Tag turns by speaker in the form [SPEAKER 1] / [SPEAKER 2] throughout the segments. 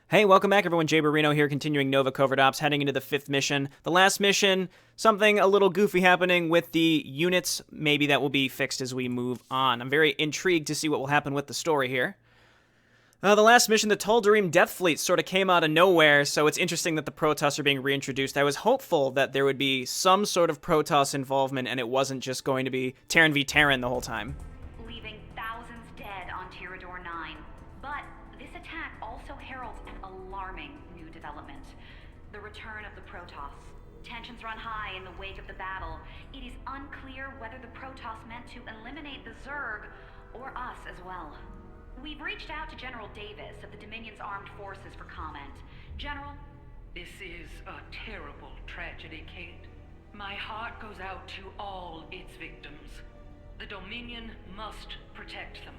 [SPEAKER 1] Hey, welcome back everyone, Jayborino here, continuing Nova Covert Ops, heading into the 5th mission. The last mission, something a little goofy happening with the units. Maybe that will be fixed as we move on. I'm very intrigued to see what will happen with the story here. The last mission, the Tal'Darim Death Fleet, sort of came out of nowhere, so it's interesting that the Protoss are being reintroduced. I was hopeful that there would be some sort of Protoss involvement and it wasn't just going to be Terran v Terran the whole time.
[SPEAKER 2] Leaving thousands dead on Tirador 9. But this attack also heralds an alarming new development. The return of the Protoss. Tensions run high in the wake of the battle. It is unclear whether the Protoss meant to eliminate the Zerg or us as well. We've reached out to General Davis of the Dominion's Armed Forces for comment. General?
[SPEAKER 3] This is a terrible tragedy, Kate. My heart goes out to all its victims. The Dominion must protect them.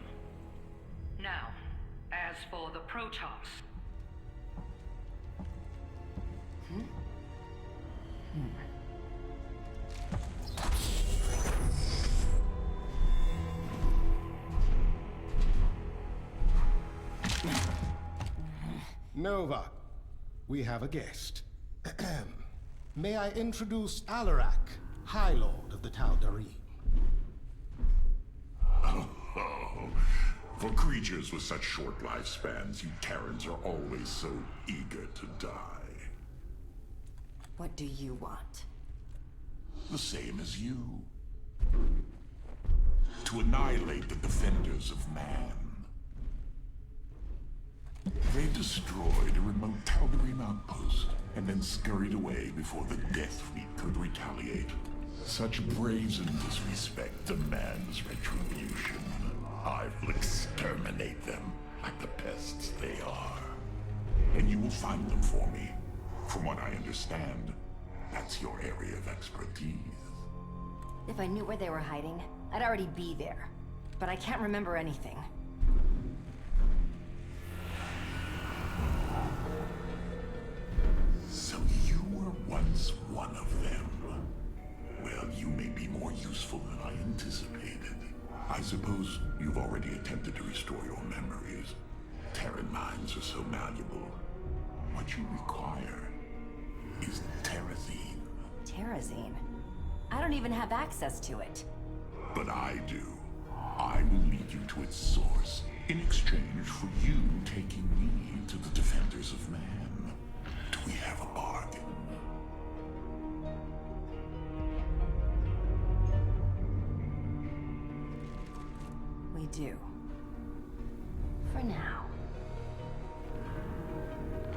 [SPEAKER 3] Now, as for the Protoss...
[SPEAKER 4] Nova, we have a guest. May I introduce Alarak, High Lord of the Tal'Darim.
[SPEAKER 5] For creatures with such short lifespans, you Terrans are always so eager to die.
[SPEAKER 6] What do you want?
[SPEAKER 5] The same as you. To annihilate the defenders of man. They destroyed a remote Tal'Darim outpost, and then scurried away before the Death Fleet could retaliate. Such brazen disrespect demands retribution. I will exterminate them like the pests they are. And you will find them for me. From what I understand, that's your area of expertise.
[SPEAKER 6] If I knew where they were hiding, I'd already be there. But I can't remember anything.
[SPEAKER 5] So you were once one of them. Well, you may be more useful than I anticipated. I suppose you've already attempted to restore your memories. Terran minds are so malleable. What you require is terrazine.
[SPEAKER 6] Terrazine? I don't even have access to it.
[SPEAKER 5] But I do. I will lead you to its source in exchange for you taking me to the defenders of man. Do we have a bargain?
[SPEAKER 6] We do. For now.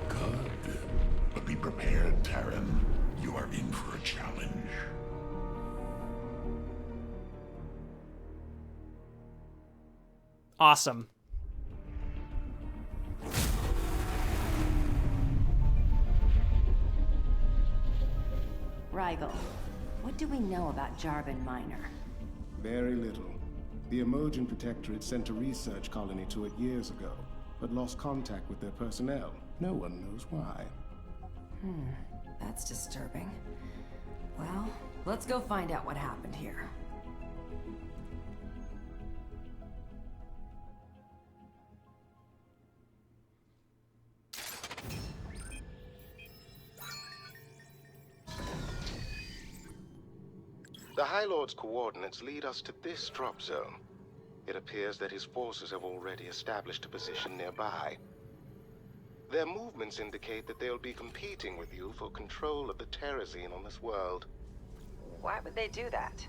[SPEAKER 5] Good. But be prepared, Terran. You are in for a challenge.
[SPEAKER 1] Awesome.
[SPEAKER 6] Rigel, what do we know about Jarbin Minor?
[SPEAKER 4] Very little. The Emogen Protectorate sent a research colony to it years ago, but lost contact with their personnel. No one knows why.
[SPEAKER 6] That's disturbing. Well, let's go find out what happened here.
[SPEAKER 4] The High Lord's coordinates lead us to this drop zone. It appears that his forces have already established a position nearby. Their movements indicate that they'll be competing with you for control of the terrazine on this world.
[SPEAKER 6] Why would they do that?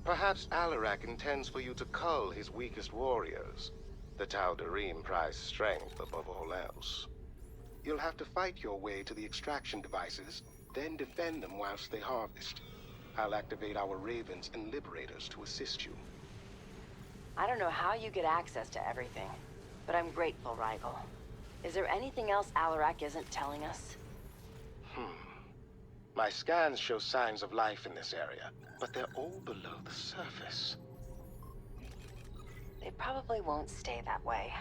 [SPEAKER 4] Perhaps Alarak intends for you to cull his weakest warriors. The Tal'Darim prize strength above all else. You'll have to fight your way to the extraction devices, then defend them whilst they harvest. I'll activate our Ravens and Liberators to assist you.
[SPEAKER 6] I don't know how you get access to everything, but I'm grateful, Rigel. Is there anything else Alarak isn't telling us?
[SPEAKER 4] My scans show signs of life in this area, but they're all below the surface.
[SPEAKER 6] They probably won't stay that way.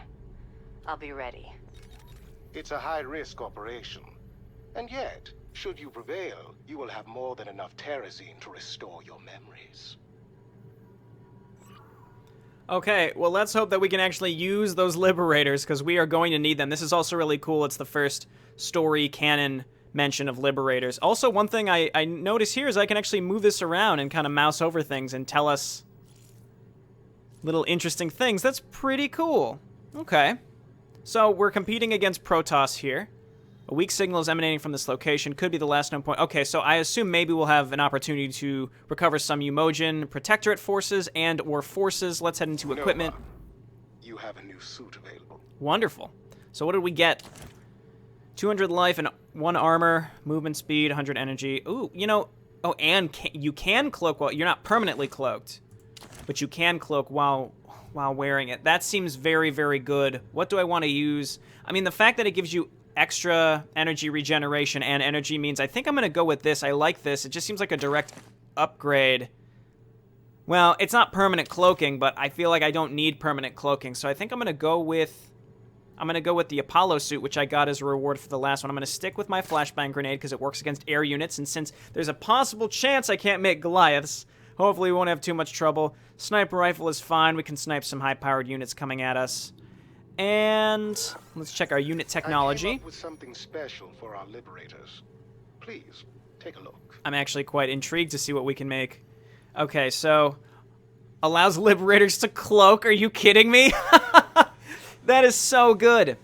[SPEAKER 6] I'll be ready.
[SPEAKER 4] It's a high-risk operation. And yet, should you prevail, you will have more than enough terrazine to restore your memories.
[SPEAKER 1] Okay, well, let's hope that we can actually use those Liberators, because we are going to need them. This is also really cool. It's the first story canon mention of Liberators. Also, one thing I notice here is I can actually move this around and kind of mouse over things and tell us little interesting things. That's pretty cool. Okay. So, we're competing against Protoss here. A weak signal is emanating from this location. Could be the last known point. Okay, so I assume maybe we'll have an opportunity to recover some Umojan Protectorate forces and or forces. Let's head into equipment.
[SPEAKER 4] You have a new suit available.
[SPEAKER 1] Wonderful. So what did we get? 200 life and 1 armor, movement speed, 100 energy. Ooh, you know... Oh, and you can cloak while... You're not permanently cloaked, but you can cloak while wearing it. That seems very, very good. What do I want to use? I mean, the fact that it gives you extra energy regeneration and energy means I think I'm going to go with this. I like this. It just seems like a direct upgrade. Well, it's not permanent cloaking, but I feel like I don't need permanent cloaking. So I think I'm going to go with the Apollo suit, which I got as a reward for the last one. I'm going to stick with my flashbang grenade because it works against air units, and since there's a possible chance I can't make Goliaths, hopefully we won't have too much trouble. Sniper rifle is fine. We can snipe some high-powered units coming at us. And let's check our unit technology.
[SPEAKER 4] I came up with something special for our Liberators. Please, take a look.
[SPEAKER 1] I'm actually quite intrigued to see what we can make. Okay, so... Allows Liberators to cloak? Are you kidding me? That is so good.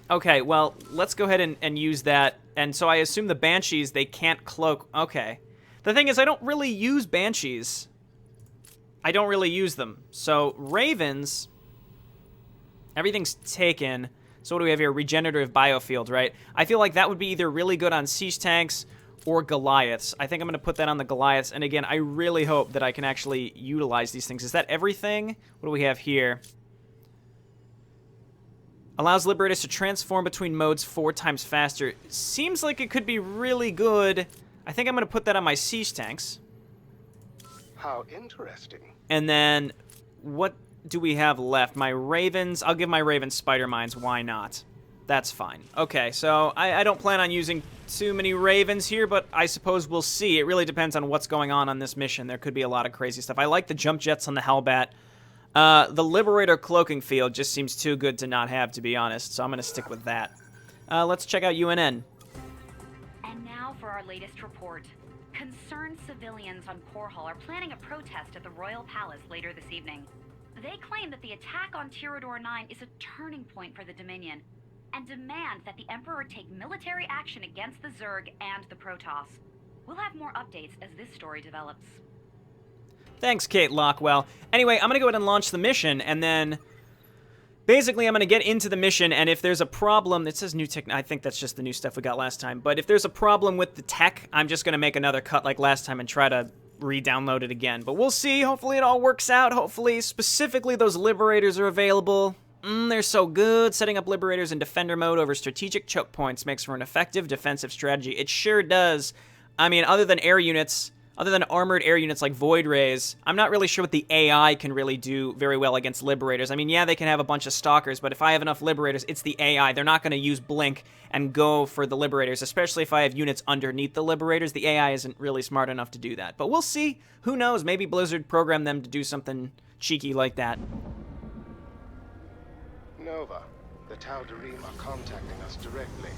[SPEAKER 1] Okay, well, let's go ahead and use that. And so I assume the Banshees, they can't cloak. Okay. The thing is, I don't really use Banshees. I don't really use them. So, Ravens... Everything's taken. So what do we have here? Regenerative biofield, right? I feel like that would be either really good on siege tanks or Goliaths. I think I'm going to put that on the Goliaths. And again, I really hope that I can actually utilize these things. Is that everything? What do we have here? Allows Liberators to transform between modes 4 times faster. Seems like it could be really good. I think I'm going to put that on my siege tanks.
[SPEAKER 4] How interesting.
[SPEAKER 1] And then, what do we have left? My Ravens. I'll give my Ravens Spider Mines. Why not? That's fine. Okay, so I don't plan on using too many Ravens here, but I suppose we'll see. It really depends on what's going on this mission. There could be a lot of crazy stuff. I like the jump jets on the Hellbat. The Liberator cloaking field just seems too good to not have, to be honest, so I'm going to stick with that. Let's check out UNN.
[SPEAKER 2] And now for our latest report. Concerned civilians on Core Hall are planning a protest at the Royal Palace later this evening. They claim that the attack on Tirador 9 is a turning point for the Dominion, and demand that the Emperor take military action against the Zerg and the Protoss. We'll have more updates as this story develops.
[SPEAKER 1] Thanks, Kate Lockwell. Anyway, I'm going to go ahead and launch the mission, and then... Basically, I'm going to get into the mission, and if there's a problem... It says new tech... I think that's just the new stuff we got last time. But if there's a problem with the tech, I'm just going to make another cut like last time and try to re-download it again. But we'll see. Hopefully it all works out. Hopefully, specifically, those Liberators are available. They're so good. Setting up Liberators in Defender mode over strategic choke points makes for an effective defensive strategy. It sure does. I mean, other than air units... Other than armored air units like Void Rays, I'm not really sure what the AI can really do very well against Liberators. I mean, yeah, they can have a bunch of Stalkers, but if I have enough Liberators, it's the AI. They're not going to use Blink and go for the Liberators, especially if I have units underneath the Liberators. The AI isn't really smart enough to do that. But we'll see. Who knows? Maybe Blizzard programmed them to do something cheeky like that.
[SPEAKER 4] Nova, the Tau Darim are contacting us directly.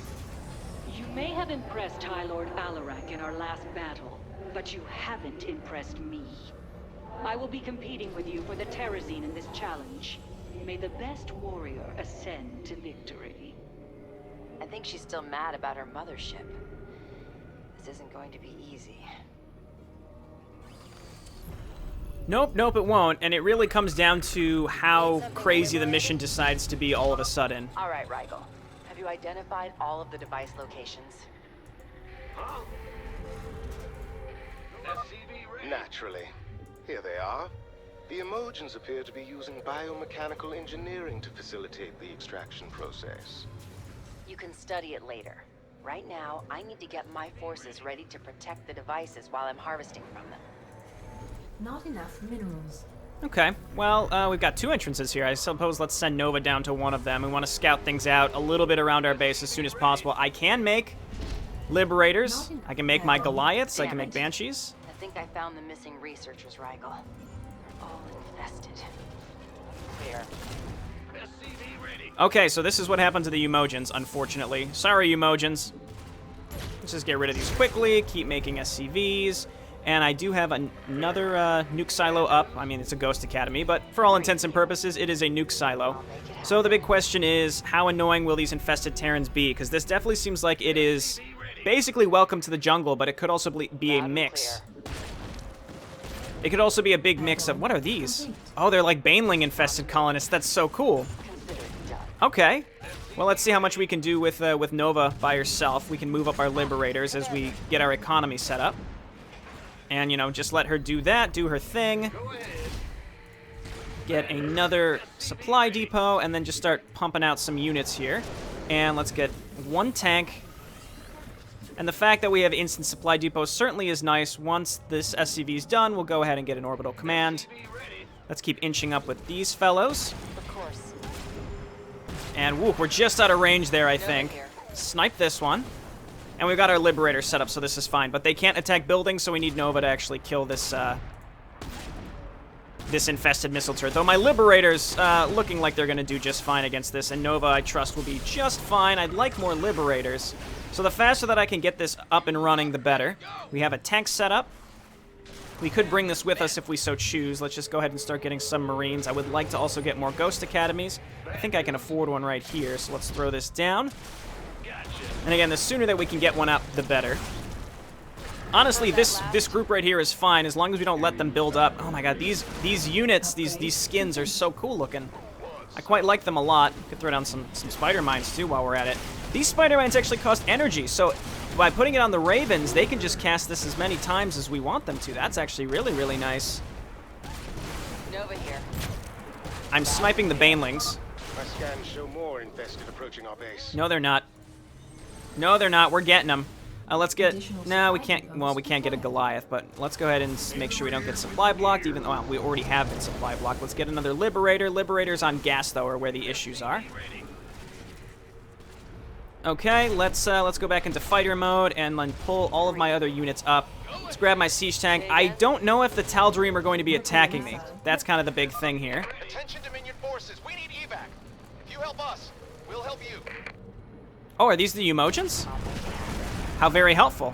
[SPEAKER 7] You may have impressed High Lord Alarak in our last battle, but you haven't impressed me. I will be competing with you for the Terrazine in this challenge. May the best warrior ascend to victory.
[SPEAKER 6] I think she's still mad about her mothership. This isn't going to be easy.
[SPEAKER 1] Nope, it won't. And it really comes down to how crazy the mission decides to be all of a sudden.
[SPEAKER 6] All right, Rigel. Have you identified all of the device locations?
[SPEAKER 4] Naturally. Here they are. The Emojans appear to be using biomechanical engineering to facilitate the extraction process.
[SPEAKER 6] You can study it later. Right now, I need to get my forces ready to protect the devices while I'm harvesting from them.
[SPEAKER 8] Not enough minerals.
[SPEAKER 1] Okay, well, we've got 2 entrances here. I suppose let's send Nova down to one of them. We want to scout things out a little bit around our base as soon as possible. I can make Liberators. I can make my Goliaths. I can make Banshees.
[SPEAKER 6] I think I found the missing researchers, Rigel. They're all infested. Clear.
[SPEAKER 1] Okay, so this is what happened to the Umojins, unfortunately. Sorry, Umojins. Let's just get rid of these quickly, keep making SCVs. And I do have another nuke silo up. I mean, it's a Ghost Academy, but for all intents and purposes, it is a nuke silo. So the big question is, how annoying will these infested Terrans be? Because this definitely seems like it is basically welcome to the jungle, but it could also be a mix. It could also be a big mix of... What are these? Oh, they're like Baneling-infested colonists. That's so cool. Okay. Well, let's see how much we can do with Nova by herself. We can move up our Liberators as we get our economy set up. And, you know, just let her do that, do her thing. Get another supply depot, and then just start pumping out some units here. And let's get one tank. And the fact that we have instant supply depots certainly is nice. Once this SCV is done, we'll go ahead and get an orbital command. Let's keep inching up with these fellows.
[SPEAKER 6] Of course.
[SPEAKER 1] And whoop, we're just out of range there, I think. Snipe this one. And we've got our Liberator set up, so this is fine. But they can't attack buildings, so we need Nova to actually kill this this infested missile turret. Though my Liberator's looking like they're going to do just fine against this, and Nova, I trust, will be just fine. I'd like more Liberators. So the faster that I can get this up and running, the better. We have a tank set up. We could bring this with us if we so choose. Let's just go ahead and start getting some Marines. I would like to also get more Ghost Academies. I think I can afford one right here, so let's throw this down. And again, the sooner that we can get one up, the better. Honestly, this group right here is fine as long as we don't let them build up. Oh my god, these units, these skins are so cool looking. I quite like them a lot. Could throw down some spider mines too while we're at it. These spider mines actually cost energy, so by putting it on the Ravens, they can just cast this as many times as we want them to. That's actually really, really nice.
[SPEAKER 6] Nova here.
[SPEAKER 1] I'm sniping the Banelings.
[SPEAKER 4] My scans show more infested approaching our base.
[SPEAKER 1] No, they're not. No, they're not. We're getting them. Let's get... No, we can't... Well, we can't get a Goliath, but let's go ahead and make sure we don't get supply blocked, even though we already have been supply blocked. Let's get another Liberator. Liberators on gas, though, are where the issues are. Okay, let's go back into fighter mode and then pull all of my other units up. Let's grab my siege tank. I don't know if the Tal'Darim are going to be attacking me. That's kind of the big thing here.
[SPEAKER 9] Attention Dominion forces, we need evac. If you help us, we'll help you.
[SPEAKER 1] Oh, are these the Umojins? How very helpful.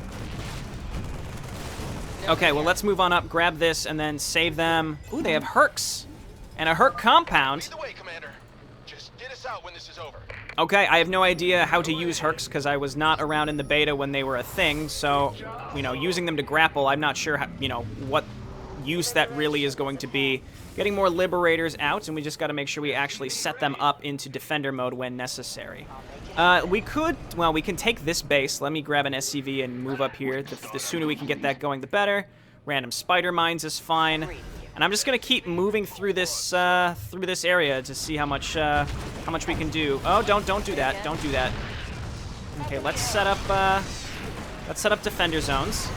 [SPEAKER 1] Okay, well, let's move on up, grab this, and then save them. Ooh, they have Hercs. And a Herc compound.
[SPEAKER 9] Lead the way, Commander. Just get us out when this is over.
[SPEAKER 1] Okay, I have no idea how to use Hercs because I was not around in the beta when they were a thing, so, you know, using them to grapple, I'm not sure, how, you know, what use that really is going to be. Getting more Liberators out, and we just got to make sure we actually set them up into Defender mode when necessary. We could, well, we can take this base. Let me grab an SCV and move up here. The sooner we can get that going, the better. Random spider mines is fine. And I'm just gonna keep moving through this area to see how much we can do. Oh, don't do that. Don't do that. Okay, let's set up defender zones,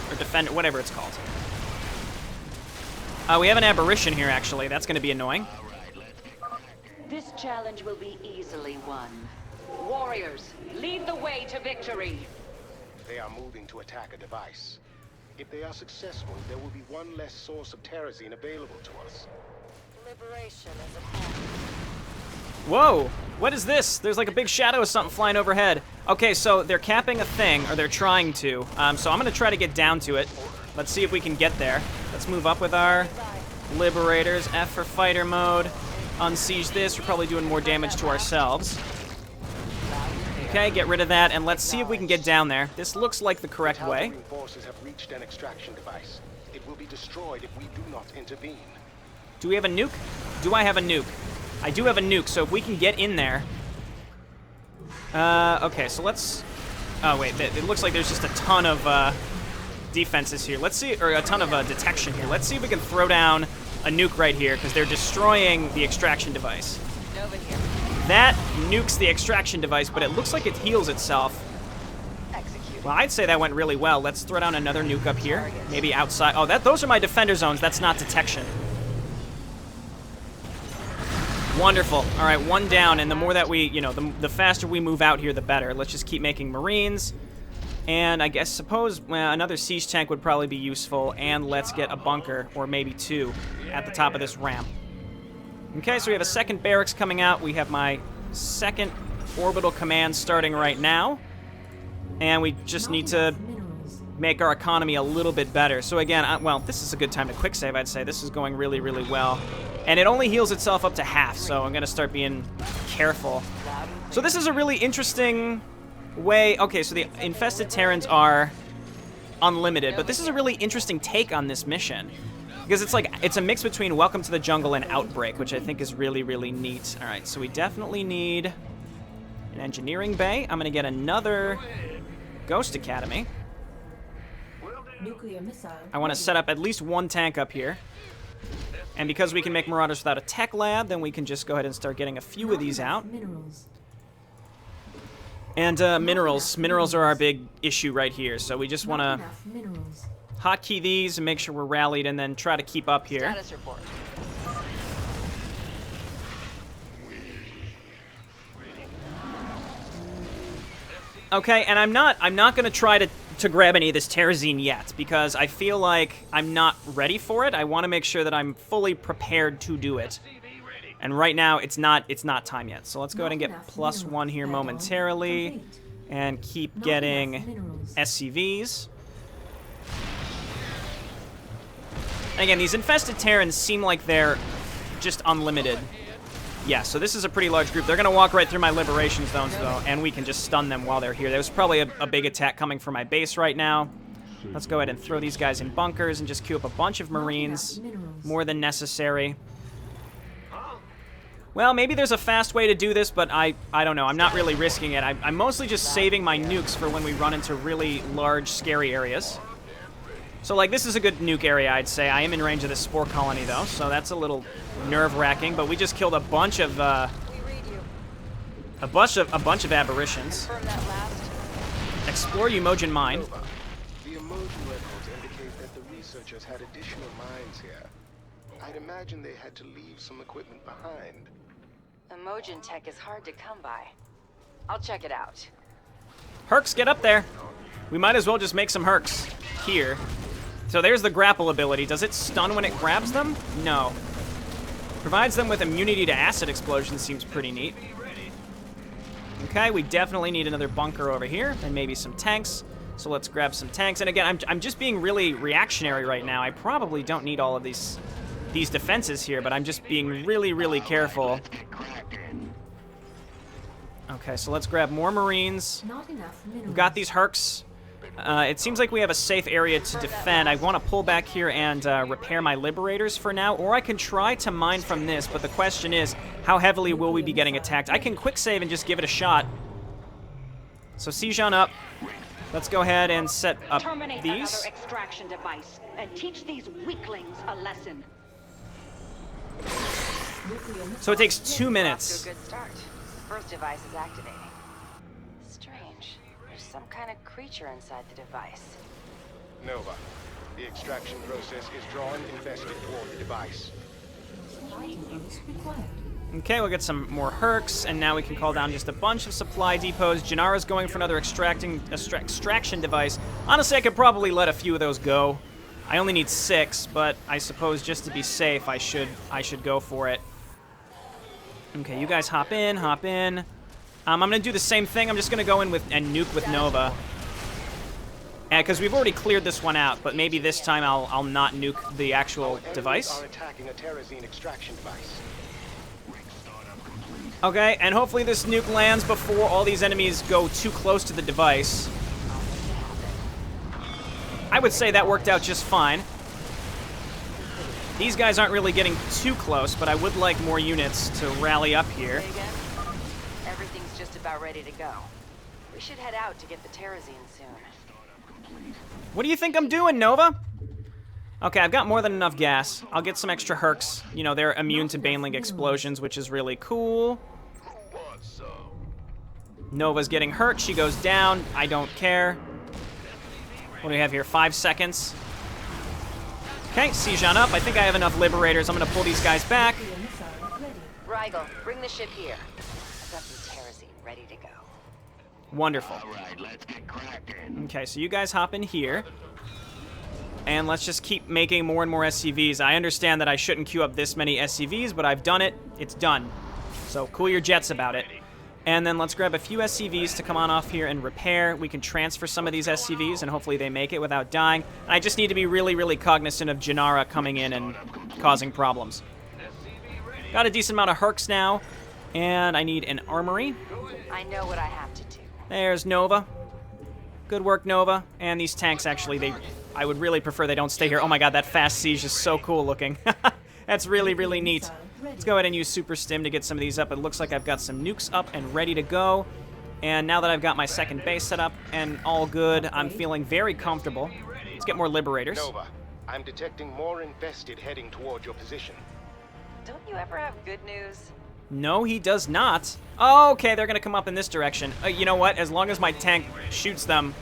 [SPEAKER 1] or defender, whatever it's called. We have an aberration here, actually. That's gonna be annoying.
[SPEAKER 7] This challenge will be easily won. Warriors, lead the way to victory.
[SPEAKER 4] They are moving to attack a device. If they are successful, there will be one less source of terrazine available to us.
[SPEAKER 6] Liberation is at hand.
[SPEAKER 1] Whoa! What is this? There's like a big shadow of something flying overhead. Okay, so they're capping a thing, or they're trying to. So I'm gonna try to get down to it. Let's see if we can get there. Let's move up with our Liberators. F for fighter mode. Unsiege this. We're probably doing more damage to ourselves. Okay, get rid of that, and let's see if we can get down there. This looks like the correct way.
[SPEAKER 4] Tal'Darim forces have reached an extraction device. It will be destroyed if we do not intervene.
[SPEAKER 1] Do we have a nuke? Do I have a nuke? I do have a nuke, so if we can get in there... okay, so let's... Oh, wait, it looks like there's just a ton of defenses here. Let's see, or a ton of detection here. Let's see if we can throw down a nuke right here, because they're destroying the extraction device.
[SPEAKER 6] Nova here.
[SPEAKER 1] That nukes the extraction device, but it looks like it heals itself.
[SPEAKER 6] Execute.
[SPEAKER 1] Well, I'd say that went really well. Let's throw down another nuke up here. Maybe outside. Oh, those are my defender zones. That's not detection. Wonderful. All right, one down, and the more that we, you know, the faster we move out here, the better. Let's just keep making Marines. And I suppose another siege tank would probably be useful, and let's get a bunker, or maybe two, at the top of this ramp. Okay, so we have a second barracks coming out. We have my second orbital command starting right now. And we just need to make our economy a little bit better. So again, well, this is a good time to quick save, I'd say. This is going really, really well. And it only heals itself up to half, so I'm going to start being careful. So this is a really interesting way. Okay, so the infested Terrans are unlimited, but this is a really interesting take on this mission. Because it's a mix between Welcome to the Jungle and Outbreak, which I think is really, really neat. All right, so we definitely need an engineering bay. I'm going to get another Ghost Academy.
[SPEAKER 8] Nuclear missile.
[SPEAKER 1] I want to set up at least one tank up here. And because we can make Marauders without a tech lab, then we can just go ahead and start getting a few of these out.
[SPEAKER 8] Minerals.
[SPEAKER 1] And minerals. Minerals are our big issue right here, so we just want to hotkey these and make sure we're rallied and then try to keep up here.
[SPEAKER 6] Status report.
[SPEAKER 1] Okay, and I'm not going to try to grab any of this Terrazine yet, because I feel like I'm not ready for it. I want to make sure that I'm fully prepared to do it. And right now, it's not time yet. So let's go ahead and get +1 here momentarily, and keep getting SCVs. And again, these infested Terrans seem like they're just unlimited. Yeah, so this is a pretty large group. They're going to walk right through my liberation zones, though, and we can just stun them while they're here. There's probably a big attack coming from my base right now. Let's go ahead and throw these guys in bunkers and just queue up a bunch of Marines. More than necessary. Well, maybe there's a fast way to do this, but I don't know. I'm not really risking it. I'm mostly just saving my nukes for when we run into really large, scary areas. So, like, this is a good nuke area, I'd say. I am in range of this spore colony, though, so that's a little nerve-wracking. But we just killed a bunch of a bunch of aberrations. Explore Umojan mine.
[SPEAKER 4] The Umojan records indicate that the researchers had additional mines here. I'd imagine they had to leave some equipment behind.
[SPEAKER 6] Umojan tech is hard to come by. I'll check it out.
[SPEAKER 1] Hercs, get up there. We might as well just make some Hercs here. So there's the grapple ability. Does it stun when it grabs them? No. Provides them with immunity to acid explosions. Seems pretty neat. Okay, we definitely need another bunker over here, and maybe some tanks. So let's grab some tanks. And again, I'm just being really reactionary right now. I probably don't need all of these defenses here, but I'm just being really, really careful. Okay, so let's grab more Marines. We've got these Hercs. It seems like we have a safe area to defend. I want to pull back here and repair my Liberators for now, or I can try to mine from this, but the question is, how heavily will we be getting attacked? I can quick save and just give it a shot. So siege on up. Let's go ahead and set up
[SPEAKER 7] Terminate
[SPEAKER 1] these.
[SPEAKER 7] another extraction device and teach these weaklings a lesson.
[SPEAKER 1] So it takes 2
[SPEAKER 6] Off
[SPEAKER 1] minutes.
[SPEAKER 6] to a good start. First device is activating. Strange. There's some kind of creature inside the device.
[SPEAKER 4] Nova, the extraction process is drawing infested toward the device.
[SPEAKER 1] Okay, we'll get some more Hercs, and now we can call down just a bunch of supply depots. Janara's going for another extraction device. Honestly, I could probably let a few of those go. I only need 6, but I suppose just to be safe, I should go for it. Okay, you guys hop in, hop in. I'm gonna do the same thing. I'm just gonna go in and nuke with Nova. Because we've already cleared this one out, but maybe this time I'll not nuke the actual device.
[SPEAKER 4] Are attacking a Terrazine extraction device.
[SPEAKER 1] Okay, and hopefully this nuke lands before all these enemies go too close to the device. I would say that worked out just fine. These guys aren't really getting too close, but I would like more units to rally up here.
[SPEAKER 6] Everything's just about ready to go. We should head out to get the Terrazine soon.
[SPEAKER 1] What do you think I'm doing, Nova? Okay, I've got more than enough gas. I'll get some extra Hercs. You know, they're immune to Baneling explosions, which is really cool. Nova's getting hurt. She goes down. I don't care. What do we have here? 5 seconds. Okay, siege on up. I think I have enough Liberators. I'm going to pull these guys back.
[SPEAKER 6] Rigel, bring the ship here. I've got some Terrazine ready to go.
[SPEAKER 1] Wonderful.
[SPEAKER 5] All right, let's get cracking.
[SPEAKER 1] Okay, so you guys hop in here. And let's just keep making more and more SCVs. I understand that I shouldn't queue up this many SCVs, but I've done it. It's done. So cool your jets about it. And then let's grab a few SCVs to come on off here and repair. We can transfer some of these SCVs, and hopefully they make it without dying. I just need to be really, really cognizant of Janara coming in and causing problems. Got a decent amount of Hercs now, and I need an armory.
[SPEAKER 6] I know what I have to do.
[SPEAKER 1] There's Nova. Good work, Nova. And these tanks, actually, I would really prefer they don't stay here. Oh my god, that fast siege is so cool looking. That's really, really neat. Let's go ahead and use Super Stim to get some of these up. It looks like I've got some nukes up and ready to go. And now that I've got my second base set up and all good, I'm feeling very comfortable. Let's get more Liberators.
[SPEAKER 4] Nova, I'm detecting more infested heading toward your position.
[SPEAKER 6] Don't you ever have good news?
[SPEAKER 1] No, he does not. Oh, okay, they're going to come up in this direction. You know what? As long as my tank shoots them.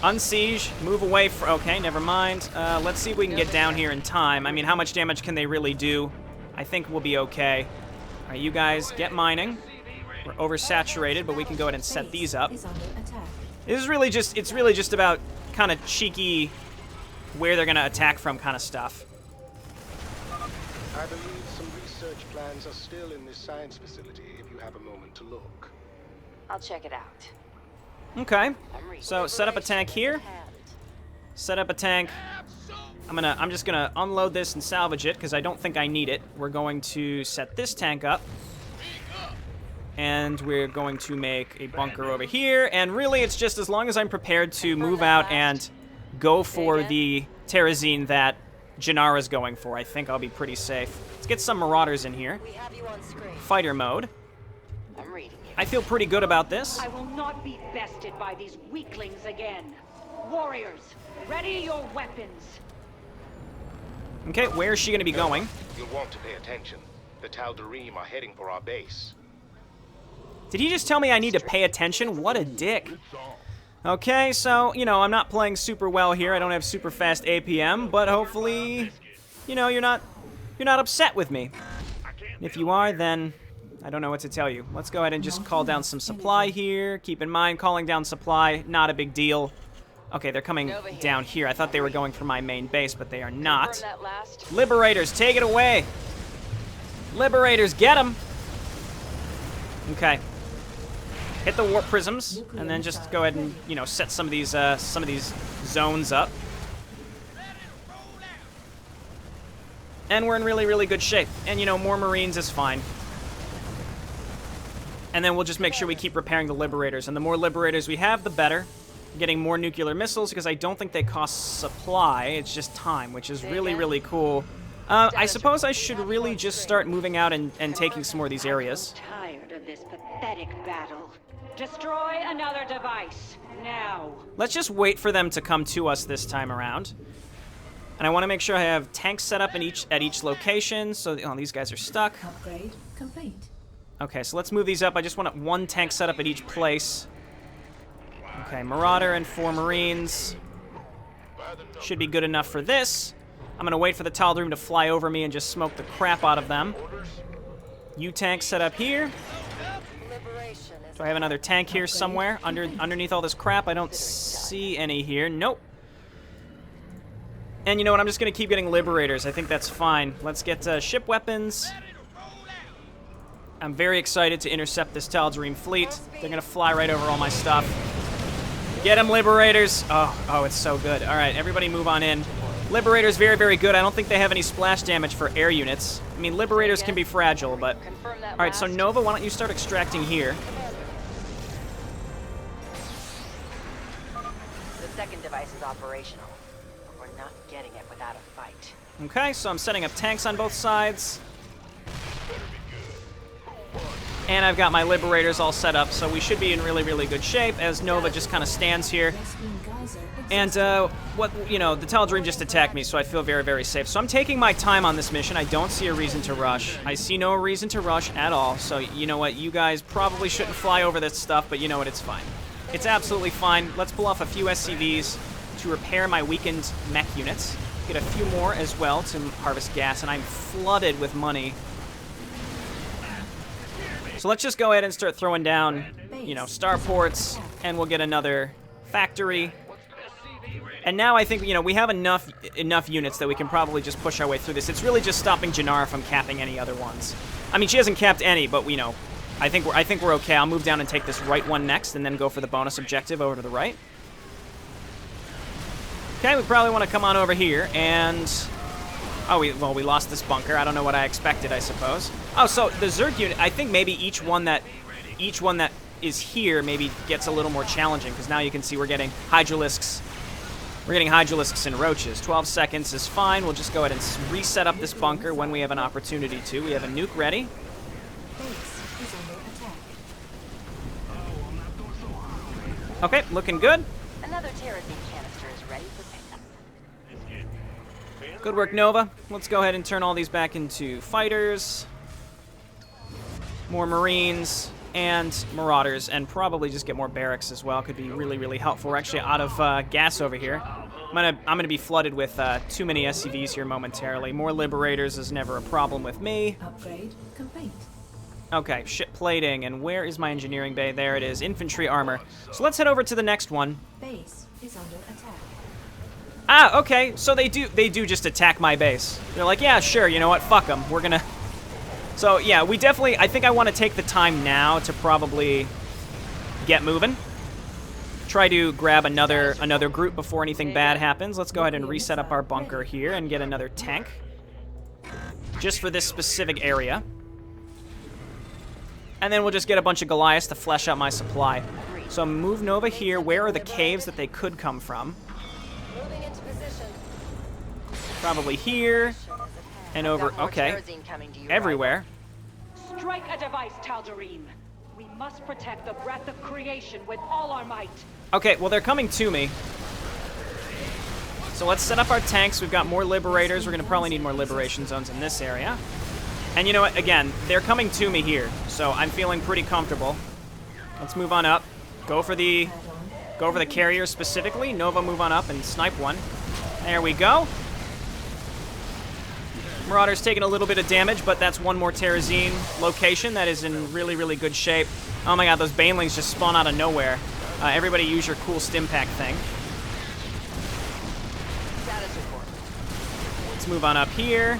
[SPEAKER 1] Unsiege, move away from... Okay, never mind. Let's see if we can get down here in time. I mean, how much damage can they really do? I think we'll be okay. All right, you guys, get mining. We're oversaturated, but we can go ahead and set these up. This is really just... It's really just about kind of cheeky where they're going to attack from kind of stuff.
[SPEAKER 4] I believe some research plans are still in this science facility if you have a moment to look.
[SPEAKER 6] I'll check it out.
[SPEAKER 1] Okay, so set up a tank here. Set up a tank. I'm just gonna unload this and salvage it because I don't think I need it. We're going to set this tank up. And we're going to make a bunker over here. And really, it's just as long as I'm prepared to move out and go for the Terrazine that Janara's going for, I think I'll be pretty safe. Let's get some Marauders in here. Fighter mode.
[SPEAKER 6] I'm reading you.
[SPEAKER 1] I feel pretty good about this.
[SPEAKER 7] I will not be bested by these weaklings again. Warriors, ready your weapons.
[SPEAKER 1] Okay, where is she going to be going?
[SPEAKER 4] You'll want to pay attention. The Tal'Darim are heading for our base.
[SPEAKER 1] Did he just tell me I need to pay attention? What a dick. Okay, so, you know, I'm not playing super well here. I don't have super fast APM, but hopefully, you know, you're not upset with me. If you are, then I don't know what to tell you. Let's go ahead and just call down some supply here. Keep in mind, calling down supply, not a big deal. Okay, they're coming down here. I thought they were going for my main base, but they are not. Liberators, take it away. Liberators, get them. Okay. Hit the warp prisms, and then just go ahead and, you know, set some of these zones up. And we're in really, really good shape. And, you know, more Marines is fine. And then we'll just make sure we keep repairing the Liberators. And the more Liberators we have, the better. Getting more nuclear missiles, because I don't think they cost supply. It's just time, which is really, really cool. I suppose I should really just start moving out and taking some more of these areas.
[SPEAKER 7] I'm tired of this pathetic battle. Destroy another device, now.
[SPEAKER 1] Let's just wait for them to come to us this time around. And I want to make sure I have tanks set up at each location, so these guys are stuck.
[SPEAKER 8] Upgrade complete.
[SPEAKER 1] Okay, so let's move these up. I just want one tank set up at each place. Okay, Marauder and 4 Marines. Should be good enough for this. I'm going to wait for the Tal'Darim to fly over me and just smoke the crap out of them. U-tank set up here. Do I have another tank here somewhere underneath all this crap? I don't see any here. Nope. And you know what? I'm just going to keep getting Liberators. I think that's fine. Let's get ship weapons. I'm very excited to intercept this Tal'Darim fleet. They're going to fly right over all my stuff. Get them, Liberators. Oh, it's so good. All right, everybody move on in. Liberators, very, very good. I don't think they have any splash damage for air units. I mean, Liberators can be fragile, but... All right, so Nova, why don't you start extracting here?
[SPEAKER 6] The second device is operational, but we're not getting it without a fight.
[SPEAKER 1] Okay, so I'm setting up tanks on both sides. And I've got my Liberators all set up, so we should be in really, really good shape as Nova just kind of stands here. And, the Tal'Darim just attacked me, so I feel very, very safe. So I'm taking my time on this mission. I don't see a reason to rush. I see no reason to rush at all. So, you know what? You guys probably shouldn't fly over this stuff, but you know what? It's fine. It's absolutely fine. Let's pull off a few SCVs to repair my weakened mech units. Get a few more as well to harvest gas, and I'm flooded with money. So let's just go ahead and start throwing down, you know, starports, and we'll get another factory. And now I think, you know, we have enough units that we can probably just push our way through this. It's really just stopping Janara from capping any other ones. I mean, she hasn't capped any, but, you know, I think we're okay. I'll move down and take this right one next, and then go for the bonus objective over to the right. Okay, we probably want to come on over here, and... Oh, we lost this bunker. I don't know what I expected, I suppose. Oh, so the Zerg unit, I think maybe each one that is here maybe gets a little more challenging, because now you can see we're getting Hydralisks. We're getting Hydralisks and Roaches. 12 seconds is fine. We'll just go ahead and reset up this bunker when we have an opportunity to. We have a nuke ready. Okay, looking good.
[SPEAKER 6] Another Terrazine canister is ready for pickup.
[SPEAKER 1] Good work, Nova. Let's go ahead and turn all these back into fighters. More Marines and Marauders, and probably just get more barracks as well. Could be really, really helpful. We're actually out of gas over here. I'm gonna be flooded with too many SCVs here momentarily. More Liberators is never a problem with me.
[SPEAKER 8] Upgrade complete.
[SPEAKER 1] Okay, ship plating, and where is my engineering bay? There it is, infantry armor. So let's head over to the next one.
[SPEAKER 8] Base is under attack.
[SPEAKER 1] Ah, okay, so they do just attack my base. They're like, yeah, sure, you know what, fuck them. We're gonna... So, yeah, we definitely... I think I want to take the time now to probably get moving. Try to grab another group before anything bad happens. Let's go ahead and reset up our bunker here and get another tank. Just for this specific area. And then we'll just get a bunch of Goliaths to flesh out my supply. So move Nova here. Where are the caves that they could come from?
[SPEAKER 6] Moving into position.
[SPEAKER 1] Probably here. And over... Okay. Everywhere.
[SPEAKER 7] Strike a device, Tal'Darim. We must protect the breath of creation with all our might.
[SPEAKER 1] Okay, well, they're coming to me. So let's set up our tanks. We've got more Liberators. We're going to probably need more Liberation Zones in this area. And you know what? Again, they're coming to me here. So I'm feeling pretty comfortable. Let's move on up. Go for the carrier specifically. Nova, move on up and snipe one. There we go. Marauder's taking a little bit of damage, but that's one more Terrazine location that is in really, really good shape. Oh my god, those Banelings just spawn out of nowhere. Everybody use your cool stim pack thing.
[SPEAKER 6] Status report.
[SPEAKER 1] Let's move on up here.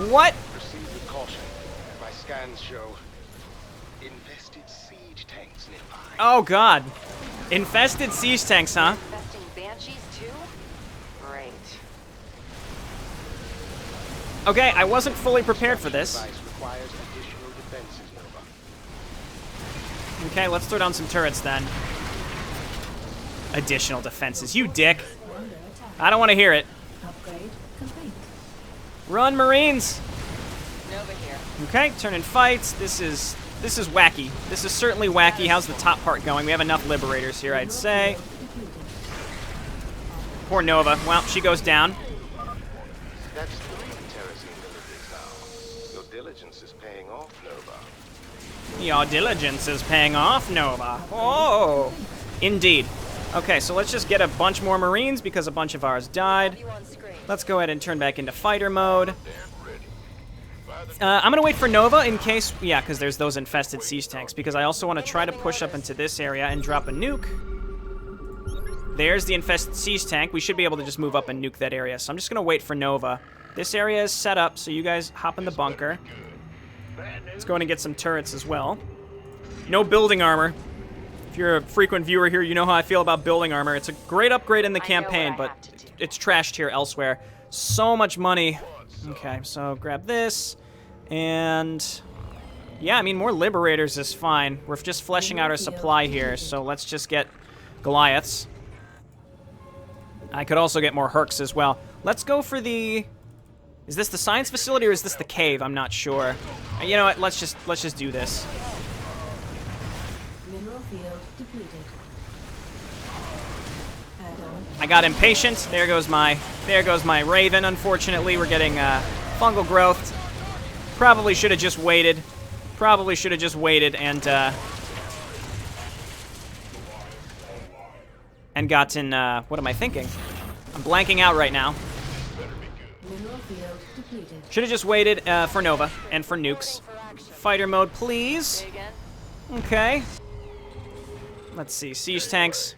[SPEAKER 1] What?
[SPEAKER 4] Proceed with caution. My scans show infested siege tanks nearby.
[SPEAKER 1] Oh god. Infested siege tanks, huh?
[SPEAKER 6] Infesting Banshees too? Great.
[SPEAKER 1] Okay, I wasn't fully prepared for this.
[SPEAKER 4] Requires additional defenses, Nova.
[SPEAKER 1] Okay, let's throw down some turrets then. Additional defenses. You dick. I don't want to hear it.
[SPEAKER 8] Upgrade complete.
[SPEAKER 1] Run, Marines!
[SPEAKER 6] Nova here.
[SPEAKER 1] Okay, turn in fights. This is wacky. This is certainly wacky. How's the top part going? We have enough Liberators here, I'd say. Poor Nova. Well, she goes down.
[SPEAKER 4] That's 3 Terrazine deliveries now. Your diligence is paying off, Nova.
[SPEAKER 1] Your diligence is paying off, Nova. Oh, indeed. Okay, so let's just get a bunch more Marines because a bunch of ours died. Let's go ahead and turn back into fighter mode. I'm going to wait for Nova in case... Yeah, because there's those infested siege tanks. Because I also want to try to push up into this area and drop a nuke. There's the infested siege tank. We should be able to just move up and nuke that area. So I'm just going to wait for Nova. This area is set up, so you guys hop in the bunker. Let's go in and get some turrets as well. No building armor. If you're a frequent viewer here, you know how I feel about building armor. It's a great upgrade in the campaign, but it's trashed here elsewhere. So much money. Okay, so grab this. And... yeah, I mean, more Liberators is fine. We're just fleshing out our supply here, so let's just get Goliaths. I could also get more Hercs as well. Let's go for the... Is this the science facility or is this the cave? I'm not sure. You know what? Let's just do this.
[SPEAKER 8] Mineral field depleted.
[SPEAKER 1] I got impatient. There goes my Raven. Unfortunately, we're getting fungal growth. Probably should have just waited. And gotten, what am I thinking? I'm blanking out right now.
[SPEAKER 8] Mineral field depleted.
[SPEAKER 1] Should have just waited for Nova and for nukes. Fighter mode, please.
[SPEAKER 6] Say again?
[SPEAKER 1] Okay. Let's see. Siege tanks.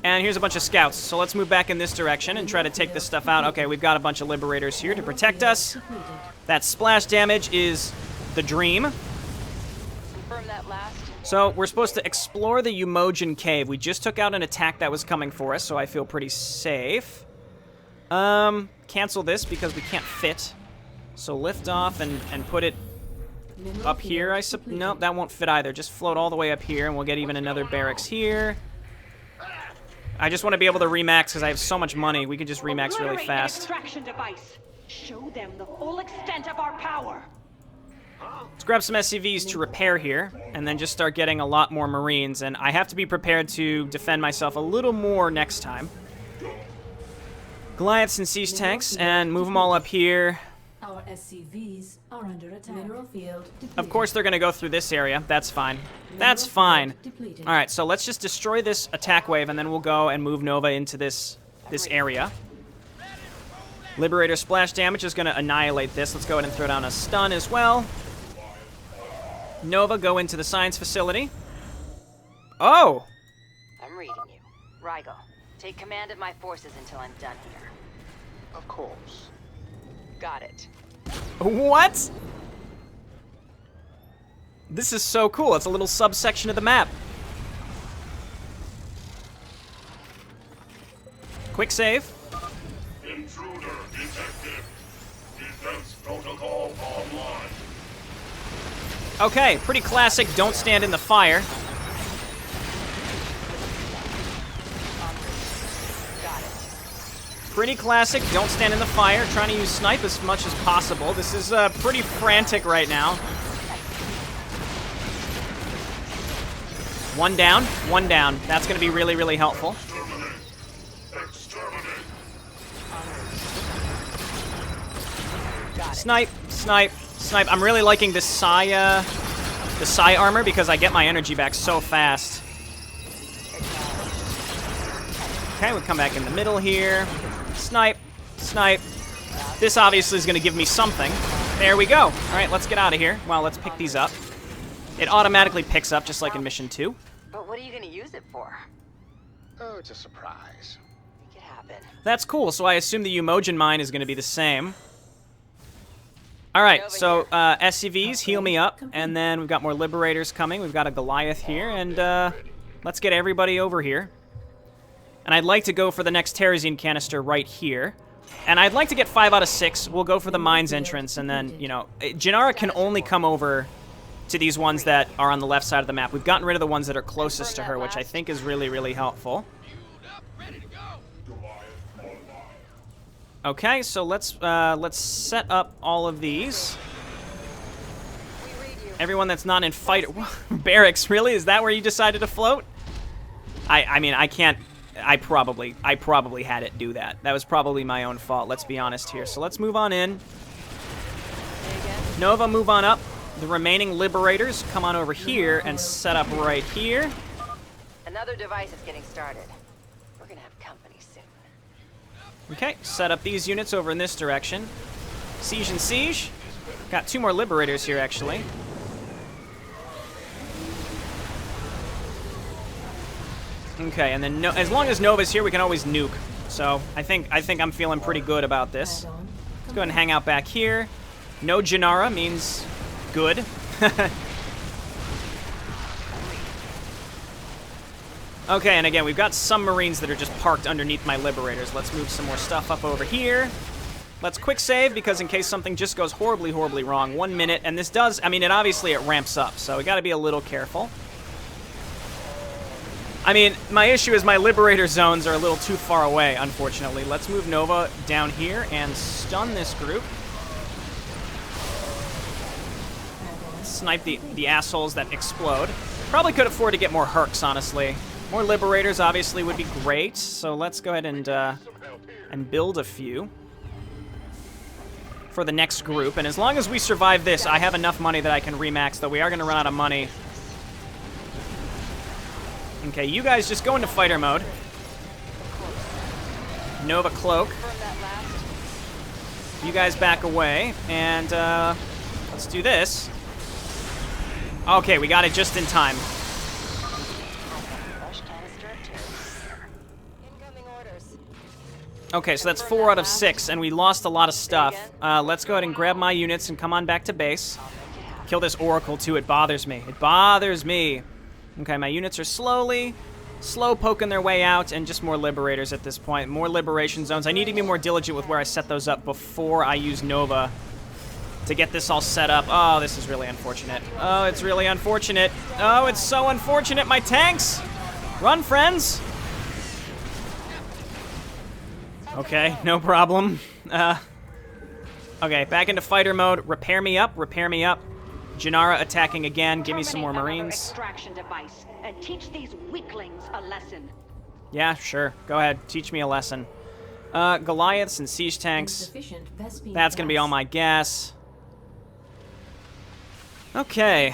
[SPEAKER 1] And here's a bunch of scouts. So let's move back in this direction and try to take this stuff out. Okay, we've got a bunch of liberators here to protect us. That splash damage is the dream.
[SPEAKER 6] Confirm that last.
[SPEAKER 1] So we're supposed to explore the Umojan Cave. We just took out an attack that was coming for us, so I feel pretty safe. Cancel this because we can't fit. So lift off and put it up here, I suppose. Nope, that won't fit either. Just float all the way up here, and we'll get even another barracks here. I just want to be able to remax because I have so much money. We can just remax really fast.
[SPEAKER 7] Extraction device. Show them the full extent of our power.
[SPEAKER 1] Let's grab some SCVs to repair here, and then just start getting a lot more Marines. And I have to be prepared to defend myself a little more next time. Goliaths and siege tanks, and move them all up here.
[SPEAKER 8] Our SCVs are under attack. Mineral field depleted.
[SPEAKER 1] Of course, they're going to go through this area. That's fine. That's fine.
[SPEAKER 8] Depleted.
[SPEAKER 1] All right, so let's just destroy this attack wave, and then we'll go and move Nova into this area. Liberator splash damage is going to annihilate this. Let's go ahead and throw down a stun as well. Nova, go into the science facility. Oh!
[SPEAKER 6] I'm reading you. Rigel, take command of my forces until I'm done here.
[SPEAKER 4] Of course.
[SPEAKER 6] Got it.
[SPEAKER 1] What? This is so cool. It's a little subsection of the map. Quick save.
[SPEAKER 5] Intruder detected. Defense protocol online.
[SPEAKER 1] Okay, pretty classic. Don't stand in the fire.
[SPEAKER 6] Got it.
[SPEAKER 1] Pretty classic. Don't stand in the fire. Trying to use snipe as much as possible. This is pretty frantic right now. One down. One down. That's going to be really, really helpful. Snipe, snipe, snipe. I'm really liking the Psi armor because I get my energy back so fast. Okay, we'll come back in the middle here. Snipe, snipe. This obviously is going to give me something. There we go. All right, let's get out of here. Well, let's pick these up. It automatically picks up just like in Mission 2.
[SPEAKER 6] But what are you gonna use it for?
[SPEAKER 4] Oh, it's a surprise.
[SPEAKER 6] Make it happen.
[SPEAKER 1] That's cool. So I assume the Umojan mine is going to be the same. All right, so SCVs, heal me up, and then we've got more Liberators coming. We've got a Goliath here, and let's get everybody over here. And I'd like to go for the next Terrazine canister right here. And I'd like to get 5 out of 6. We'll go for the mines entrance, and then, you know, Jinara can only come over to these ones that are on the left side of the map. We've gotten rid of the ones that are closest to her, which I think is really, really helpful. Okay, so let's set up all of these. Everyone that's not in fighter barracks, really? Is that where you decided to float? I mean, I can't. I probably had it do that. That was probably my own fault. Let's be honest here. So let's move on in. Nova, move on up. The remaining Liberators come on over here and set up right here.
[SPEAKER 6] Another device is getting started. We're gonna have company soon.
[SPEAKER 1] Okay, set up these units over in this direction. Siege and siege. Got 2 more Liberators here, actually. Okay, and then as long as Nova's here, we can always nuke. So I think I'm feeling pretty good about this. Let's go ahead and hang out back here. No Jinara means good. Okay, and again, we've got some Marines that are just parked underneath my Liberators. Let's move some more stuff up over here. Let's quick save, because in case something just goes horribly, horribly wrong, 1 minute, and this does, I mean, it ramps up, so we gotta be a little careful. I mean, my issue is my Liberator zones are a little too far away, unfortunately. Let's move Nova down here and stun this group. Snipe the assholes that explode. Probably could afford to get more Hercs, honestly. More Liberators obviously would be great, so let's go ahead and build a few for the next group. And as long as we survive this, I have enough money that I can remax, though we are going to run out of money. Okay, you guys just go into fighter mode. Nova Cloak. You guys back away, and let's do this. Okay, we got it just in time.
[SPEAKER 6] Fresh canister of terror. Incoming orders.
[SPEAKER 1] Okay, so that's 4 out of 6, and we lost a lot of stuff. Let's go ahead and grab my units and come on back to base. Kill this Oracle, too. It bothers me. It bothers me. Okay, my units are slow poking their way out, and just more Liberators at this point. More Liberation Zones. I need to be more diligent with where I set those up before I use Nova to get this all set up. Oh, this is really unfortunate. Oh, it's really unfortunate. Oh, it's so unfortunate. My tanks! Run, friends! Okay, no problem. Okay, back into fighter mode. Repair me up, repair me up. Janara attacking again. Give me some more Marines.
[SPEAKER 7] Extraction device and teach these weaklings a lesson.
[SPEAKER 1] Yeah, sure. Go ahead. Teach me a lesson. Goliaths and siege tanks. That's gonna be all my gas. Okay,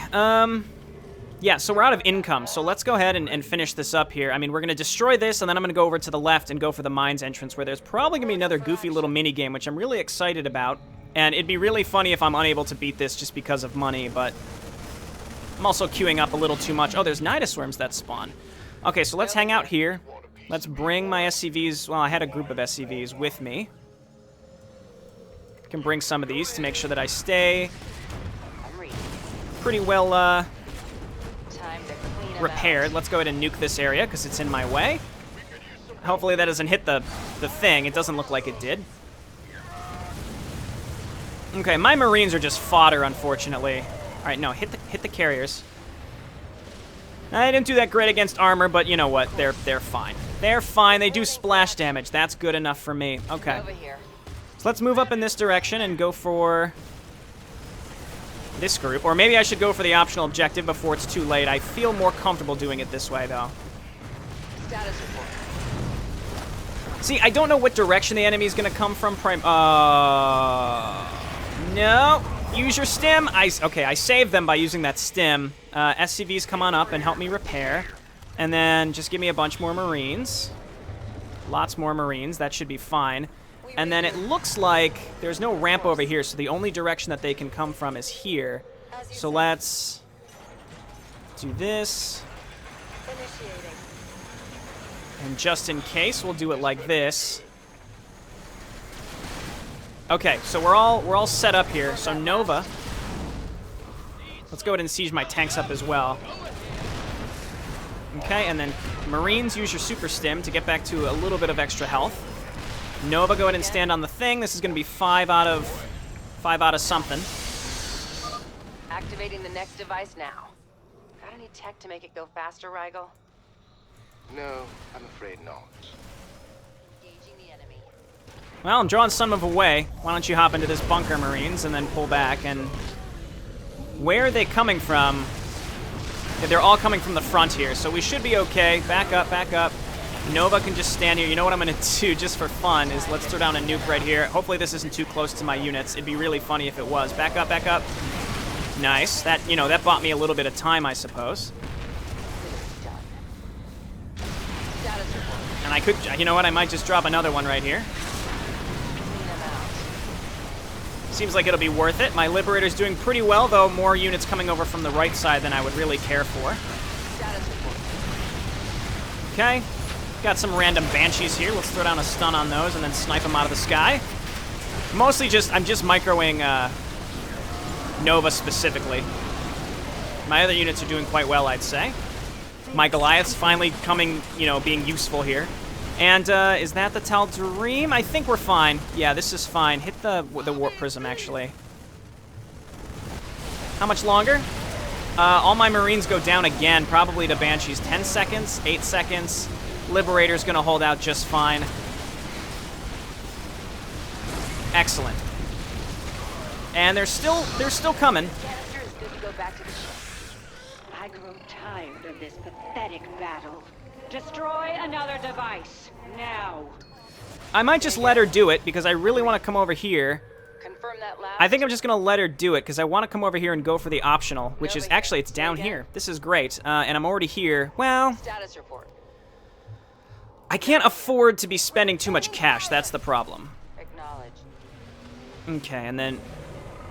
[SPEAKER 1] yeah, so we're out of income, so let's go ahead and finish this up here. I mean, we're gonna destroy this, and then I'm gonna go over to the left and go for the mines entrance, where there's probably gonna be another goofy little mini-game, which I'm really excited about. And it'd be really funny if I'm unable to beat this just because of money, but I'm also queuing up a little too much. Oh, there's Nidus-worms that spawn. Okay, so let's hang out here. Let's bring my SCVs, well, I had a group of SCVs with me. Can bring some of these to make sure that I stay pretty well repaired. Let's go ahead and nuke this area because it's in my way. Hopefully that doesn't hit the thing. It doesn't look like it did. Okay, my Marines are just fodder, unfortunately. All right, no, hit the carriers. I didn't do that great against armor, but you know what? They're fine. They're fine. They do splash damage. That's good enough for me. Okay. So let's move up in this direction and go for this group. Or maybe I should go for the optional objective before it's too late. I feel more comfortable doing it this way, though.
[SPEAKER 6] Status report.
[SPEAKER 1] See, I don't know what direction the enemy is going to come from. No. Use your stim. Okay, I saved them by using that stim. SCVs, come on up and help me repair. And then just give me a bunch more Marines. Lots more Marines. That should be fine. And then it looks like there's no ramp over here, so the only direction that they can come from is here. So let's do this. And just in case, we'll do it like this. Okay, so we're all set up here. So Nova. Let's go ahead and siege my tanks up as well. Okay, and then Marines, use your super stim to get back to a little bit of extra health. Nova, go ahead and stand on the thing. This is going to be 5 out of something.
[SPEAKER 6] Activating the next device now. Got any tech to make it go faster, Rigel?
[SPEAKER 4] No, I'm afraid not.
[SPEAKER 6] Engaging the enemy.
[SPEAKER 1] Well, I'm drawing some of away. Why don't you hop into this bunker, Marines, and then pull back. And where are they coming from? Yeah, they're all coming from the front here, so we should be okay. Back up, back up. Nova can just stand here. You know what I'm going to do just for fun is let's throw down a nuke right here. Hopefully this isn't too close to my units. It'd be really funny if it was. Back up, back up. Nice. That, you know, that bought me a little bit of time, I suppose. And I could, you know what, I might just drop another one right here. Seems like it'll be worth it. My Liberator's doing pretty well, though more units coming over from the right side than I would really care for. Okay. Got some random Banshees here. Let's throw down a stun on those and then snipe them out of the sky. Mostly just, I'm just microing Nova specifically. My other units are doing quite well, I'd say. My Goliath's finally coming, you know, being useful here. And is that the Tal'Darim? I think we're fine. Yeah, this is fine. Hit the Warp Prism, actually. How much longer? All my Marines go down again, probably to Banshees. 10 seconds, 8 seconds. Liberator's gonna hold out just fine. Excellent. And they're still coming.
[SPEAKER 7] I grow tired of this pathetic battle. Destroy another device, now.
[SPEAKER 1] I might just let her do it, because I really want to come over here.
[SPEAKER 6] Confirm that last.
[SPEAKER 1] I think I'm just going to let her do it, because I want to come over here and go for the optional, which is, actually, it's down here. This is great, and I'm already here. Well,
[SPEAKER 6] Status report.
[SPEAKER 1] I can't afford to be spending too much cash, that's the problem.
[SPEAKER 6] Acknowledge.
[SPEAKER 1] Okay, and then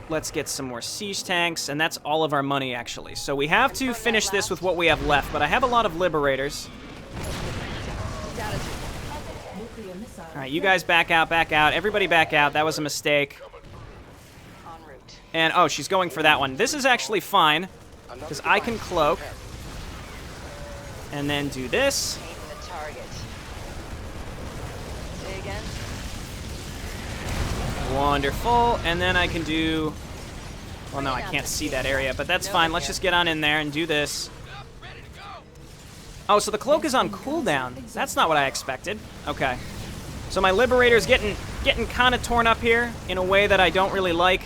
[SPEAKER 1] Let's get some more siege tanks, and that's all of our money, actually. So we have to finish this with what we have left, but I have a lot of liberators. All right, you guys back out, back out. Everybody back out. That was a mistake. And, oh, she's going for that one. This is actually fine, because I can cloak. And then do this. Wonderful. And then I can do... Well, no, I can't see that area, but that's fine. Let's just get on in there and do this. Oh, so the cloak is on cooldown. That's not what I expected. Okay. So my Liberator's getting kind of torn up here in a way that I don't really like.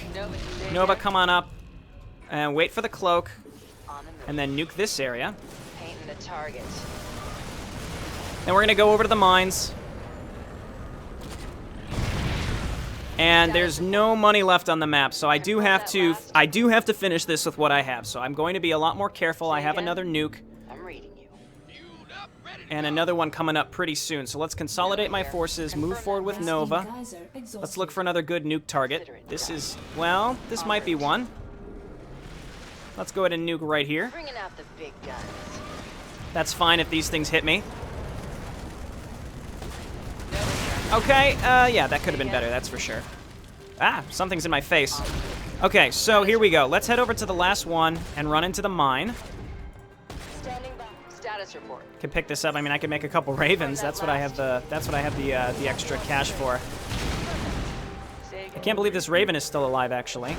[SPEAKER 1] Nova, come on up. And wait for the cloak. And then nuke this area.
[SPEAKER 6] Painting the target.
[SPEAKER 1] Then we're going to go over to the mines. And there's no money left on the map, so I do have to finish this with what I have. So I'm going to be a lot more careful. I have another nuke.
[SPEAKER 6] I'm reading you.
[SPEAKER 1] And another one coming up pretty soon. So let's consolidate my forces, move forward with Nova. Let's look for another good nuke target. This is, well, this might be one. Let's go ahead and nuke right here.
[SPEAKER 6] Bringing out the big guns.
[SPEAKER 1] That's fine if these things hit me. Okay, yeah, that could have been better, that's for sure. Ah, something's in my face. Okay, so here we go. Let's head over to the last one and run into the mine.
[SPEAKER 6] Standing by. Status report.
[SPEAKER 1] Can pick this up. I mean, I can make a couple ravens. That's what I have the extra cash for. I can't believe this raven is still alive, actually.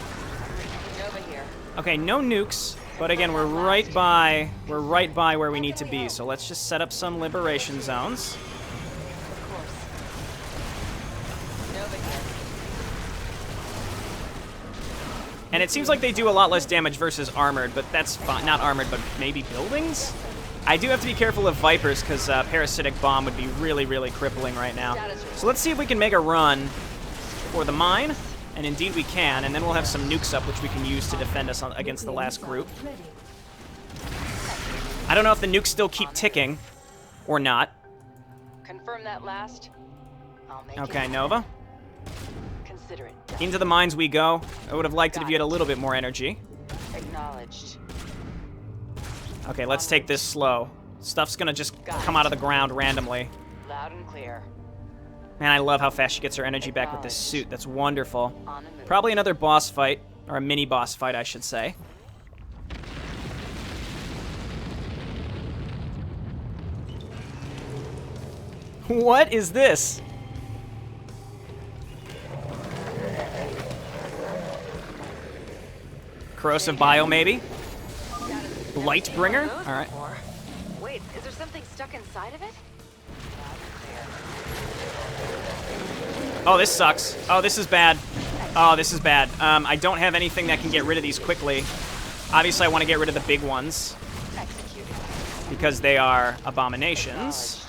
[SPEAKER 1] Okay, no nukes, but again, we're right by where we need to be. So let's just set up some liberation zones. And it seems like they do a lot less damage versus armored, but that's fine. Not armored, but maybe buildings? I do have to be careful of Vipers, because Parasitic Bomb would be really, really crippling right now. So let's see if we can make a run for the mine. And indeed we can, and then we'll have some nukes up, which we can use to defend us against the last group. I don't know if the nukes still keep ticking, or not.
[SPEAKER 6] Confirm that last. I'll make
[SPEAKER 1] Okay,
[SPEAKER 6] it.
[SPEAKER 1] Nova.
[SPEAKER 6] Consider it.
[SPEAKER 1] Into the mines we go. I would have liked it if you had a little bit more energy.
[SPEAKER 6] Acknowledged.
[SPEAKER 1] Okay, let's take this slow. Stuff's gonna just come out of the ground randomly.
[SPEAKER 6] Loud and clear.
[SPEAKER 1] Man, I love how fast she gets her energy back with this suit. That's wonderful. Probably another boss fight, or a mini boss fight, I should say. What is this? Corrosive Bio, maybe? Lightbringer? Alright.
[SPEAKER 6] Wait, is there something stuck inside of it?
[SPEAKER 1] Oh, this sucks. Oh, this is bad. Oh, this is bad. I don't have anything that can get rid of these quickly. Obviously, I want to get rid of the big ones. Because they are abominations.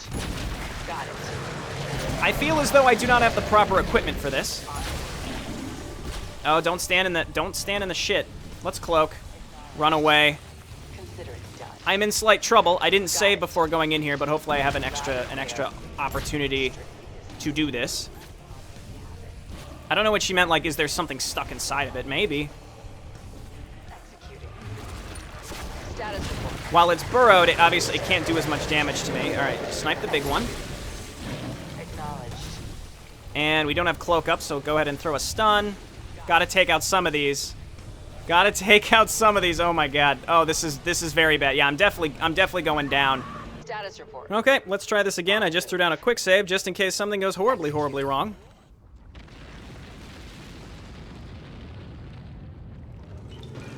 [SPEAKER 1] I feel as though I do not have the proper equipment for this. Oh, don't stand in the shit. Let's cloak. Run away. I'm in slight trouble. I didn't save before going in here, but hopefully I have an extra opportunity to do this. I don't know what she meant, like, is there something stuck inside of it? Maybe. While it's burrowed, it obviously can't do as much damage to me. Alright, snipe the big one. And we don't have cloak up, so go ahead and throw a stun. Gotta take out some of these. Gotta take out some of these. Oh my god. Oh, this is very bad. Yeah, I'm definitely going down.
[SPEAKER 6] Status report.
[SPEAKER 1] Okay, let's try this again. I just threw down a quick save just in case something goes horribly, horribly wrong.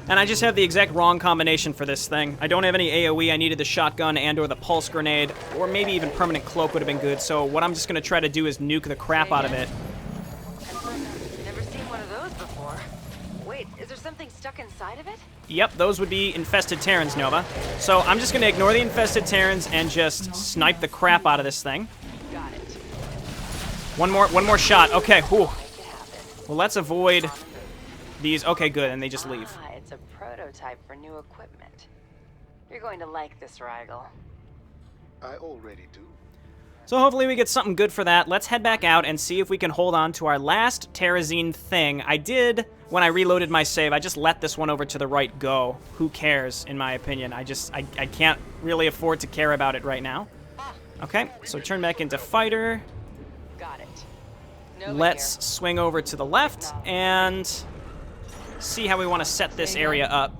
[SPEAKER 1] And I just have the exact wrong combination for this thing. I don't have any AoE. I needed the shotgun and or the pulse grenade, or maybe even permanent cloak would have been good. So what I'm just going to try to do is nuke the crap out of it.
[SPEAKER 6] Never seen one of those before. Wait, is there something stuck inside of it?
[SPEAKER 1] Yep, those would be infested Terrans, Nova. So I'm just going to ignore the infested Terrans and just snipe the crap out of this thing.
[SPEAKER 6] Got it.
[SPEAKER 1] One more shot. Okay, whew. Well, let's avoid these. Okay, good, and they just leave.
[SPEAKER 6] It's a prototype for new equipment. You're going to like this, Rigel.
[SPEAKER 4] I already do.
[SPEAKER 1] So hopefully we get something good for that. Let's head back out and see if we can hold on to our last Terrazine thing. I did, when I reloaded my save, I just let this one over to the right go. Who cares, in my opinion? I can't really afford to care about it right now. Okay, so turn back into fighter.
[SPEAKER 6] Got it.
[SPEAKER 1] Let's swing over to the left and see how we want to set this area up.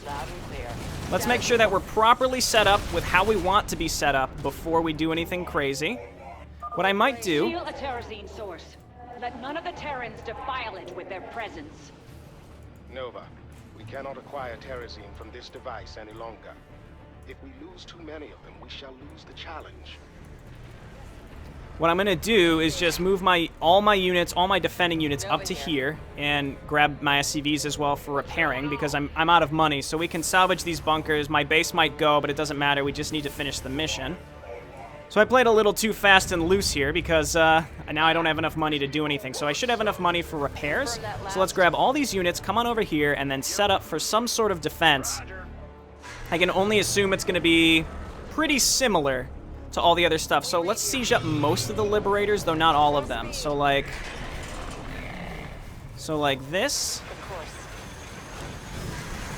[SPEAKER 6] Loud and clear.
[SPEAKER 1] Let's make sure that we're properly set up with how we want to be set up before we do anything crazy. What I might do...
[SPEAKER 7] Seal a Terrazine source. Let none of the Terrans defile it with their presence.
[SPEAKER 4] Nova, we cannot acquire Terrazine from this device any longer. If we lose too many of them, we shall lose the challenge.
[SPEAKER 1] What I'm going to do is just move all my units, all my defending units up to here and grab my SCVs as well for repairing because I'm out of money. So we can salvage these bunkers. My base might go, but it doesn't matter. We just need to finish the mission. So I played a little too fast and loose here because now I don't have enough money to do anything. So I should have enough money for repairs. So let's grab all these units, come on over here, and then set up for some sort of defense. I can only assume it's going to be pretty similar to all the other stuff. So let's siege up most of the Liberators, though not all of them. So like this.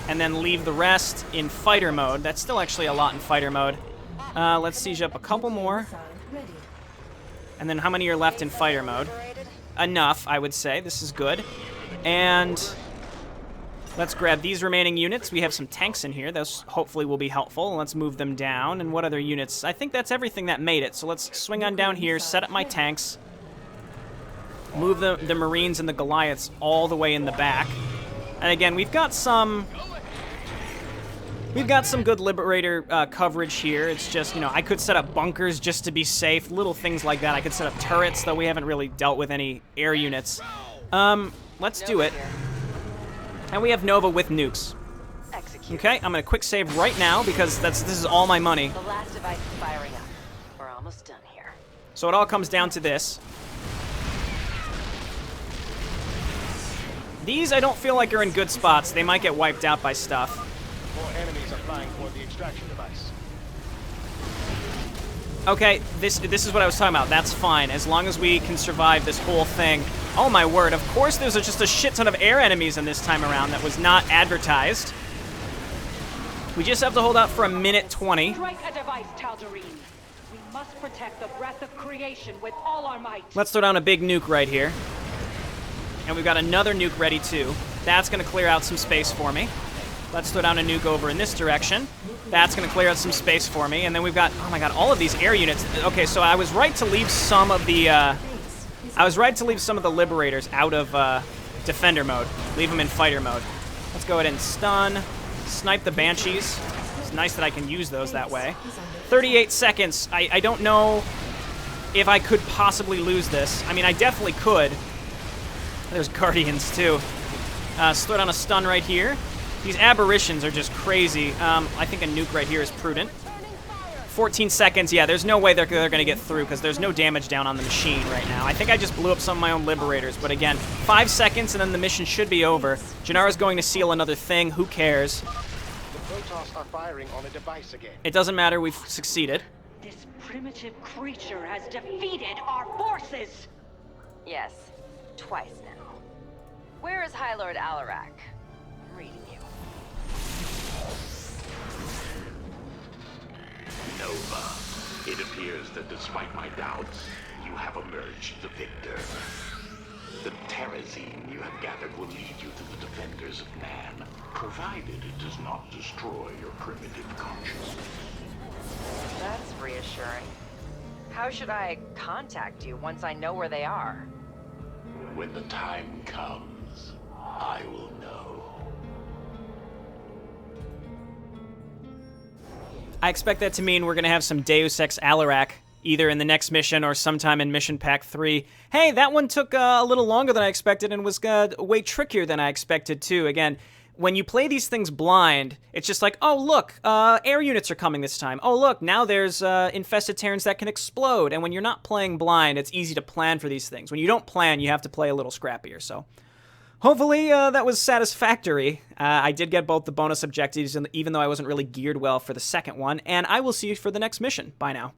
[SPEAKER 1] And then leave the rest in fighter mode. That's still actually a lot in fighter mode. Let's siege up a couple more. And then how many are left in fighter mode? Enough, I would say. This is good. And let's grab these remaining units. We have some tanks in here. Those hopefully will be helpful. Let's move them down. And what other units? I think that's everything that made it. So let's swing on down here, set up my tanks, move the Marines and the Goliaths all the way in the back. And again, we've got some good Liberator coverage here. It's just, you know, I could set up bunkers just to be safe, little things like that. I could set up turrets, though we haven't really dealt with any air units. Let's do it. And we have Nova with nukes.
[SPEAKER 6] Execute.
[SPEAKER 1] Okay, I'm gonna quick save right now because this is all my money.
[SPEAKER 6] The last device is firing up. We're almost done here.
[SPEAKER 1] So it all comes down to this. These I don't feel like are in good spots. They might get wiped out by stuff.
[SPEAKER 9] More enemies are flying toward the extraction device.
[SPEAKER 1] Okay, this is what I was talking about. That's fine, as long as we can survive this whole thing. Oh my word, of course there's just a shit ton of air enemies in this time around that was not advertised. We just have to hold out for a minute 20.
[SPEAKER 7] Strike a device, Tal'Darim. We must protect the breath of creation with all our might.
[SPEAKER 1] Let's throw down a big nuke right here. And we've got another nuke ready too. That's gonna clear out some space for me. Let's throw down a nuke over in this direction. That's going to clear out some space for me. And then we've got, oh my god, all of these air units. Okay, so I was right to leave some of the, Liberators out of Defender mode. Leave them in Fighter mode. Let's go ahead and stun, snipe the Banshees. It's nice that I can use those that way. 38 seconds. I don't know if I could possibly lose this. I mean, I definitely could. There's Guardians, too. Let's throw down a stun right here. These aberrations are just crazy. I think a nuke right here is prudent. 14 seconds. Yeah, there's no way they're going to get through because there's no damage down on the machine right now. I think I just blew up some of my own Liberators. But again, 5 seconds and then the mission should be over. Jannara's going to seal another thing. Who cares?
[SPEAKER 9] The Protoss are firing on a device again.
[SPEAKER 1] It doesn't matter. We've succeeded.
[SPEAKER 7] This primitive creature has defeated our forces.
[SPEAKER 6] Yes, twice now. Where is High Lord Alarak? I'm reading you.
[SPEAKER 5] Nova, it appears that despite my doubts, you have emerged the victor. The Terrazine you have gathered will lead you to the defenders of man, provided it does not destroy your primitive consciousness.
[SPEAKER 6] That's reassuring. How should I contact you once I know where they are?
[SPEAKER 5] When the time comes, I will know.
[SPEAKER 1] I expect that to mean we're going to have some Deus Ex Alarak, either in the next mission or sometime in Mission Pack 3. Hey, that one took a little longer than I expected and was way trickier than I expected, too. Again, when you play these things blind, it's just like, oh, look, air units are coming this time. Oh, look, now there's infested Terrans that can explode. And when you're not playing blind, it's easy to plan for these things. When you don't plan, you have to play a little scrappier, so... Hopefully that was satisfactory. I did get both the bonus objectives, even though I wasn't really geared well for the second one, and I will see you for the next mission. Bye now.